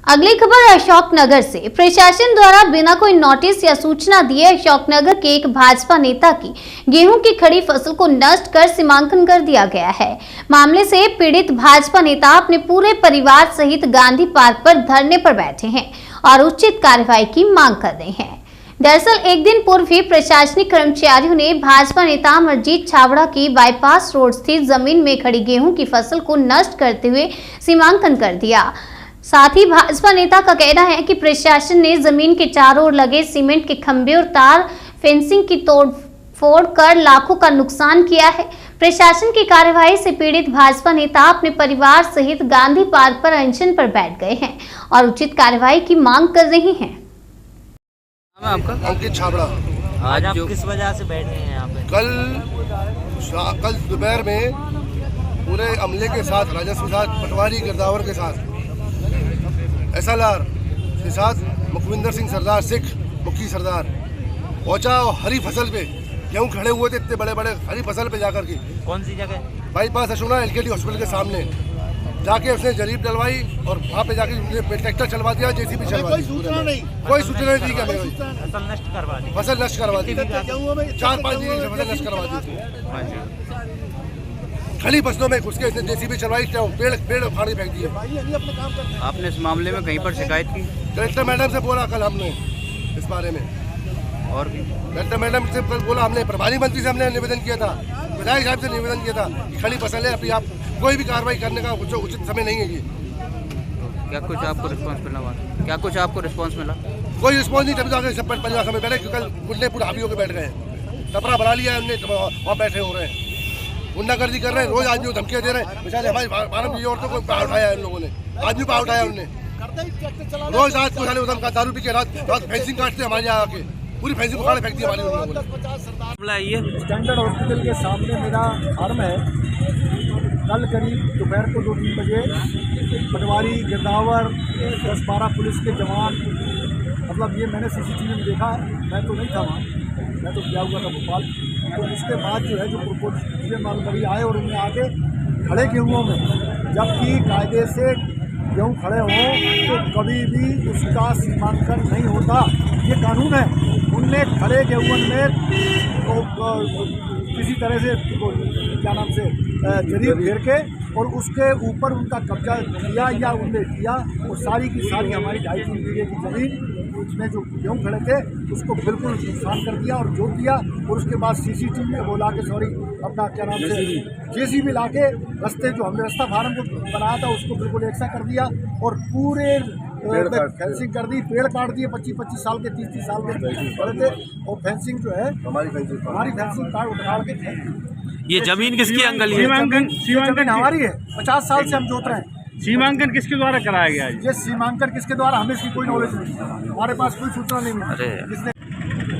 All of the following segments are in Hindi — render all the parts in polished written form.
अगली खबर अशोकनगर से। प्रशासन द्वारा बिना कोई नोटिस या सूचना दिए अशोकनगर के एक भाजपा नेता की गेहूं की खड़ी फसल को नष्ट कर सीमांकन कर दिया गया है। मामले से पीड़ित भाजपा नेता अपने पूरे परिवार सहित गांधी पार्क पर धरने पर बैठे हैं और उचित कार्रवाई की मांग कर रहे हैं। दरअसल एक दिन पूर्व ही प्रशासनिक कर्मचारियों ने भाजपा नेता अमरजीत छाबड़ा की बाईपास रोड स्थित जमीन में खड़ी गेहूं की फसल को नष्ट करते हुए सीमांकन कर दिया। साथ ही भाजपा नेता का कहना है कि प्रशासन ने जमीन के चारों ओर लगे सीमेंट के खंभे और तार फेंसिंग की तोड़फोड़ कर लाखों का नुकसान किया है। प्रशासन की कार्रवाई से पीड़ित भाजपा नेता अपने परिवार सहित गांधी पार्क पर अनशन पर बैठ गए हैं और उचित कार्रवाई की मांग कर रहे हैं। आपका अंकित छाबड़ा। आज आप किस वजह से बैठे हैं यहाँ पे? कल दोपहर में पूरे अमले के साथ, राजस्व साथ, पटवारी गिरदावर के साथ, SLR के साथ मुखविंदर सिंह सरदार सिख मुखी सरदार पहुंचा और हरी फसल पे गेहूँ खड़े हुए थे, इतने बड़े बड़े हरी फसल पे जाकर के। कौन सी जगह? बाईपास अशोकनगर LKT हॉस्पिटल के सामने जाके उसने जरीब डलवाई और वहाँ पे जाके ट्रैक्टर चलवा दिया, JCB चलवा दी। कोई सूचना नहीं दी। फसल नष्ट करवा दी। 4-5 दिन से फसल नष्ट करवा दी। खड़ी फसलों में घुस के इसने JCB चलवाई, पेड़ उखाड़ के फेंक दिए। आपने इस मामले में कहीं पर शिकायत की? कलेक्टर मैडम से बोला कल हमने इस बारे में, और भी कलेक्टर मैडम से कल बोला हमने, प्रभारी मंत्री से हमने निवेदन किया था, विधायक साहब से निवेदन किया था कि खड़ी फसल है, अभी आप कोई भी कार्रवाई करने का कुछ उचित समय नहीं है। ये क्या कुछ आपको रिस्पांस मिला? कोई रिस्पॉन्स नहीं। तभी तो आगे सब परिवार समय बैठे, कल गुंडे पूरा हावी होकर बैठ गए हैं, टपरा बना लिया है हमने, वहाँ बैठे हो रहे हैं, गुंडागर्दी कर रहे हैं, रोज आदमी को धमकियां दे रहे हैं। बेचारे हमारी 12 औरतों को पार उठाया है इन लोगों ने, आदमी पार उठाया उन्होंने। रोज रात को उदम का दारू पी के रात फेंसिंग काटते हमारे यहाँ आके, पूरी फेंसिंग उखाड़ फेंकती है हमारी उन लोगों ने। स्टैंडर्ड हॉस्पिटल के सामने मेरा फार्म है। कल करीब दोपहर को 2-3 बजे पटवारी गिरदावर 10-12 पुलिस के जवान, मतलब ये मैंने CCTV में देखा, मैं तो नहीं था वहाँ, मैं तो गया हुआ था भोपाल। तो उसके बाद जो है जो प्रोपोजल मालूम आए और उनमें आके खड़े गेहूँों में, जबकि कायदे से गेहूँ खड़े हों तो कभी भी उसका सीमांकन नहीं होता, ये कानून है। उनने खड़े गेहूँ में किसी तरह से क्या नाम से जरीब घेर के और उसके ऊपर उनका कब्जा किया या उनने किया, और सारी की सारी हमारी 2.5-3 बीघे की ज़मीन उसमें जो गेहूँ खड़े थे उसको बिल्कुल नुकसान कर दिया और जोत दिया। और उसके बाद CCTV वो ला के अपना क्या नाम से JCB ला के रास्ते जो हमने रास्ता फार्म को बनाया था उसको बिल्कुल एकसा कर दिया और पूरे फेंसिंग कर दी, पेड़ काट दिए 25-25 साल के, 30-30 साल के बड़े थे, और फेंसिंग जो है हमारी फेंसिंग काट उठाड़ के। ये जमीन किसकी अंकल? सीमांकन हमारी है, 50 साल से हम जोत रहे हैं। सीमांकन किसके द्वारा कराया गया है? ये सीमांकन किसके द्वारा, हमें इसकी कोई नॉलेज नहीं, हमारे पास कोई सूचना नहीं मिली।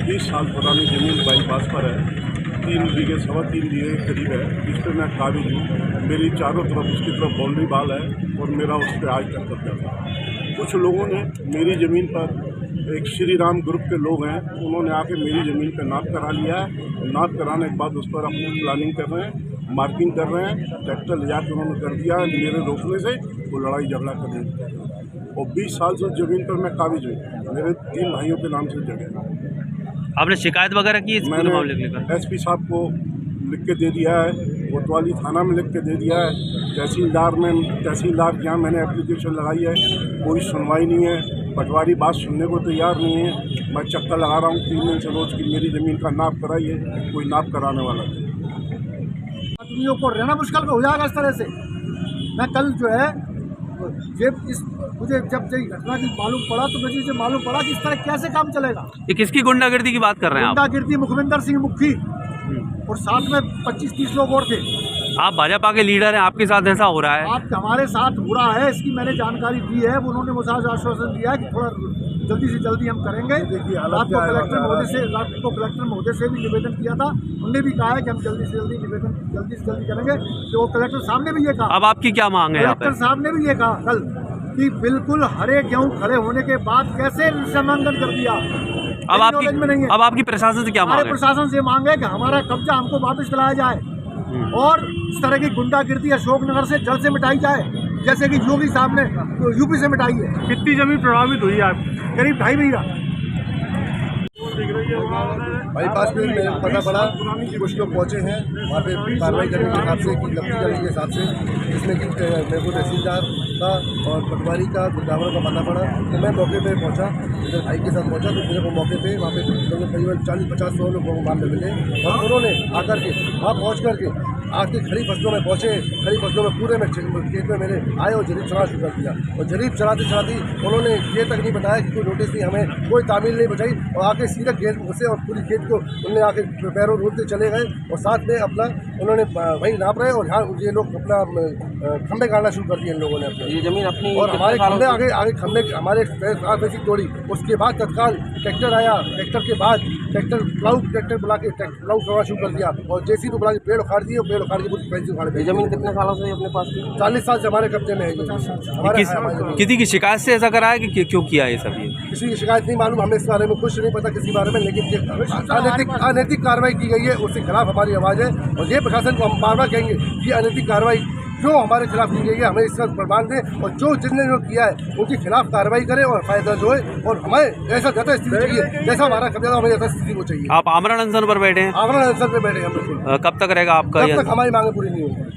20 साल पुरानी जमीन बाईपास पर है, 3 बीघे 3.25 बीघे के करीब है, जिस पर मैं काबिज हूँ। मेरी चारों तरफ उसकी तरफ बाउंड्री वाल है और मेरा उस पर आज तक कब्जा था। कुछ लोगों ने मेरी ज़मीन पर, एक श्री राम ग्रुप के लोग हैं, उन्होंने आके मेरी ज़मीन पर नाप करा लिया है। नाप कराने के बाद उस पर अपनी प्लानिंग कर रहे हैं, मार्किंग कर रहे हैं, ट्रैक्टर ले जाकर उन्होंने कर दिया है। मेरे रोकने से वो लड़ाई झगड़ा करने लगे और 20 साल से ज़मीन पर मैं काबिज हूँ। मेरे 3 भाइयों के नाम से जगह। आपने शिकायत वगैरह की? मैंने SP साहब को लिख के दे दिया है, कोतवाली थाना में लिख के दे दिया है, तहसीलदार के यहाँ मैंने एप्लीकेशन लगाई है, कोई सुनवाई नहीं है। पटवारी बात सुनने को तैयार नहीं है। मैं चक्कर लगा रहा हूँ 3 दिन से रोज की, मेरी ज़मीन का नाप कराइए, कोई नाप कराने वाला नहीं। आदमियों को रहना मुश्किल हो जाएगा इस तरह से। मैं कल जो है मुझे जब घटना की मालूम पड़ा तो मुझे मालूम पड़ा कि इस तरह कैसे काम चलेगा। ये किसकी गुंडागर्दी की बात कर रहे हैं आप? गुंडागर्दी मुखविंदर सिंह मुखी और साथ में 25-30 लोग और थे। आप भाजपा के लीडर हैं, आपके साथ ऐसा हो रहा है? आप हमारे साथ हो रहा है, इसकी मैंने जानकारी दी है। उन्होंने मुझे आश्वासन दिया है कि थोड़ा जल्दी से जल्दी हम करेंगे। रात को कलेक्टर महोदय से भी निवेदन किया था, उन्होंने भी कहा है कि हम जल्दी से जल्दी करेंगे। तो वो कलेक्टर साहब ने भी ये कहा। अब आपकी क्या मांग है? कलेक्टर साहब ने भी ये कहा कल कि बिल्कुल हरे गेहूँ खड़े होने के बाद कैसे सीमांकन कर दिया। अब आपकी प्रशासन से क्या मांग है? हमारे प्रशासन से मांग है कि हमारा कब्जा हमको वापस दिलाया जाए और इस तरह की गुंडागिर्दी अशोकनगर से जल्द से मिटाई जाए। जैसे कि योगी साहब ने यूपी से मिटाई है। कितनी जमीन प्रभावित हुई है आपकी? करीब 2.5 बीघा। बाईपास पे मेरे को पता पड़ा कि कुछ लोग पहुंचे हैं वहाँ पे कार्रवाई करने के हिसाब से कि जब्ती करने के हिसाब से, जिसमें कि मेरे को तहसीलदार का और पटवारी का गुदावरों का पता पड़ा। तो मैं मौके पे पहुंचा, मेरे भाई के साथ पहुंचा, तो मेरे को मौके पे वहाँ पे करीबन 40-50 लोगों को वहाँ पे मिले और उन्होंने आकर के वहाँ पहुँच करके आपकी खड़ी फसलों में पहुँचे। खड़ी फसलों में पूरे में खेत में मेरे आए और जरीब चलाना शुरू कर दिया। और जरीब चलाते चलाते उन्होंने ये तक नहीं बताया कि कोई नोटिस नहीं, हमें कोई तामील नहीं बचाई और आके सीधा खेत घुसे और पूरी खेत को उन्होंने आके पैरों रोडते चले गए और साथ में अपना उन्होंने वहीं नाप रहे और यहाँ ये लोग अपना खंभे गाड़ना शुरू कर दिए इन लोगों ने अपने। ये जमीन अपनी और हमारे खंभे आगे खंभे हमारे बेसिक तोड़ी। उसके बाद तत्काल ट्रैक्टर आया, ट्रैक्टर के बाद ट्रैक्टर बुला के प्लाउ करना शुरू कर दिया और जेसीबी बुला के पेड़ उखाड़ दिए और पेड़ उखाड़ के पूरी फैंसी उखाड़ ये दी। जमीन कितने सालों से अपने पास थी? 40 साल से हमारे कब्जे में है ये। हमारे किसी की शिकायत से ऐसा करा है कि क्यों किया ये सब? ये किसी की शिकायत नहीं मालूम, हमें इस बारे में कुछ नहीं पता किसी बारे में, लेकिन ये अनैतिक कार्रवाई की गई है, उसके खिलाफ हमारी आवाज़ है और ये प्रशासन को हम बार बार कहेंगे कि अनैतिक कार्रवाई जो हमारे खिलाफ की गई है हमें इस वक्त प्रमाण दें और जो जिनने जो किया है उनके खिलाफ कार्रवाई करें और फायदा जो है और हमें ऐसा जैसा स्थिति चाहिए, जैसा हमारा कब्जा था हमें जैसा स्थिति को चाहिए। आप आमरण अनशन पर बैठे हैं? आमरण अनशन पे बैठे हैं हम बिल्कुल। कब तक रहेगा आपका? जब तक हमारी मांगे पूरी नहीं होगी।